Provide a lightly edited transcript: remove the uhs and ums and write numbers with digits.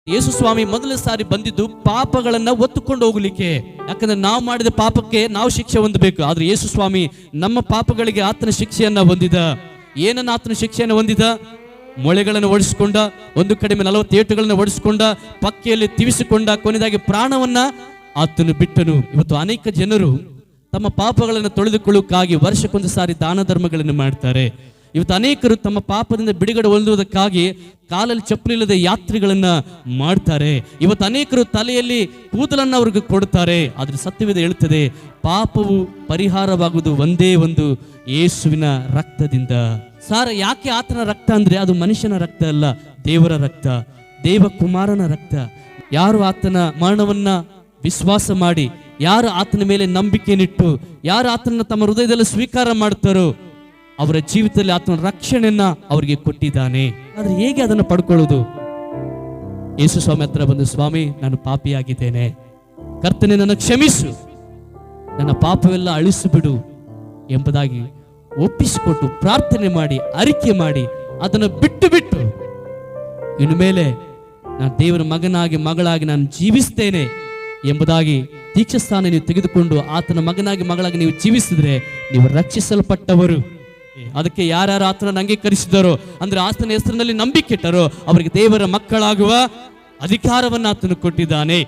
ಯೇಸು ಸ್ವಾಮಿ ಮೊದಲ ಸಾರಿ ಬಂದಿದ್ದು ಪಾಪಗಳನ್ನ ಒತ್ತುಕೊಂಡು ಹೋಗ್ಲಿಕ್ಕೆ. ಯಾಕಂದ್ರೆ ನಾವು ಮಾಡಿದ ಪಾಪಕ್ಕೆ ನಾವು ಶಿಕ್ಷೆ ಹೊಂದಬೇಕು. ಆದ್ರೆ ಯೇಸು ಸ್ವಾಮಿ ನಮ್ಮ ಪಾಪಗಳಿಗೆ ಆತನ ಶಿಕ್ಷೆಯನ್ನ ಹೊಂದಿದ. ಏನನ್ನ ಆತನ ಶಿಕ್ಷೆಯನ್ನು ಹೊಂದಿದ? ಮೊಳೆಗಳನ್ನು ಓಡಿಸಿಕೊಂಡ, ಒಂದು ಕಡಿಮೆ 40 ಏಟುಗಳನ್ನು ಓಡಿಸಿಕೊಂಡ, ಪಕ್ಕೆಯಲ್ಲಿ ತಿವಿಸಿಕೊಂಡ, ಕೊನೆಯದಾಗಿ ಪ್ರಾಣವನ್ನ ಆತನು ಬಿಟ್ಟನು. ಇವತ್ತು ಅನೇಕ ಜನರು ತಮ್ಮ ಪಾಪಗಳನ್ನು ತೊಳೆದುಕೊಳ್ಳುವುದಕ್ಕಾಗಿ ವರ್ಷಕ್ಕೊಂದು ಸಾರಿ ದಾನ ಧರ್ಮಗಳನ್ನು ಮಾಡ್ತಾರೆ. ಇವತ್ತು ಅನೇಕರು ತಮ್ಮ ಪಾಪದಿಂದ ಬಿಡುಗಡೆ ಹೊಂದುವುದಕ್ಕಾಗಿ ಕಾಲಲ್ಲಿ ಚಪ್ಪಲಿಲ್ಲದೆ ಯಾತ್ರೆಗಳನ್ನ ಮಾಡ್ತಾರೆ. ಇವತ್ತು ಅನೇಕರು ತಲೆಯಲ್ಲಿ ಕೂದಲನ್ನು ಅವ್ರಿಗೆ ಕೊಡ್ತಾರೆ. ಆದ್ರೆ ಸತ್ಯವೇದ ಹೇಳ್ತದೆ, ಪಾಪವು ಪರಿಹಾರವಾಗುವುದು ಒಂದೇ ಒಂದು ಯೇಸುವಿನ ರಕ್ತದಿಂದ. ಸಾರ ಯಾಕೆ ಆತನ ರಕ್ತ ಅಂದ್ರೆ ಅದು ಮನುಷ್ಯನ ರಕ್ತ ಅಲ್ಲ, ದೇವರ ರಕ್ತ, ದೇವಕುಮಾರನ ರಕ್ತ. ಯಾರು ಆತನ ಮರಣವನ್ನ ವಿಶ್ವಾಸ ಮಾಡಿ, ಯಾರು ಆತನ ಮೇಲೆ ನಂಬಿಕೆನಿಟ್ಟು, ಯಾರು ಆತನ ತಮ್ಮ ಹೃದಯದಲ್ಲಿ ಸ್ವೀಕಾರ ಮಾಡ್ತಾರೋ ಅವರ ಜೀವಿತದಲ್ಲಿ ಆತನ ರಕ್ಷಣೆಯನ್ನ ಅವರಿಗೆ ಕೊಟ್ಟಿದ್ದಾನೆ. ಆದ್ರೆ ಹೇಗೆ ಅದನ್ನು ಪಡ್ಕೊಳ್ಳೋದು? ಯೇಸು ಸ್ವಾಮಿ ಹತ್ರ ಬಂದು, ಸ್ವಾಮಿ ನಾನು ಪಾಪಿಯಾಗಿದ್ದೇನೆ, ಕರ್ತನೆ ನನ್ನ ಕ್ಷಮಿಸು, ನನ್ನ ಪಾಪವೆಲ್ಲ ಅಳಿಸಿಬಿಡು ಎಂಬುದಾಗಿ ಒಪ್ಪಿಸಿಕೊಟ್ಟು ಪ್ರಾರ್ಥನೆ ಮಾಡಿ ಅರಿಕೆ ಮಾಡಿ ಅದನ್ನು ಬಿಟ್ಟು ಇನ್ನು ಮೇಲೆ ನಾನು ದೇವರ ಮಗನಾಗಿ ಮಗಳಾಗಿ ನಾನು ಜೀವಿಸ್ತೇನೆ ಎಂಬುದಾಗಿ ದೀಕ್ಷಾಸ್ಥಾನ ನೀವು ತೆಗೆದುಕೊಂಡು ಆತನ ಮಗನಾಗಿ ಮಗಳಾಗಿ ನೀವು ಜೀವಿಸಿದ್ರೆ ನೀವು ರಕ್ಷಿಸಲ್ಪಟ್ಟವರು. ಅದಕ್ಕೆ ಯಾರ್ಯಾರು ಆತನನ್ನು ಅಂಗೀಕರಿಸಿದರೋ ಅಂದ್ರೆ ಆತನ ಹೆಸರಿನಲ್ಲಿ ನಂಬಿಕೆ ಇಟ್ಟರೋ ಅವರಿಗೆ ದೇವರ ಮಕ್ಕಳಾಗುವ ಅಧಿಕಾರವನ್ನು ಆತನು ಕೊಟ್ಟಿದ್ದಾನೆ.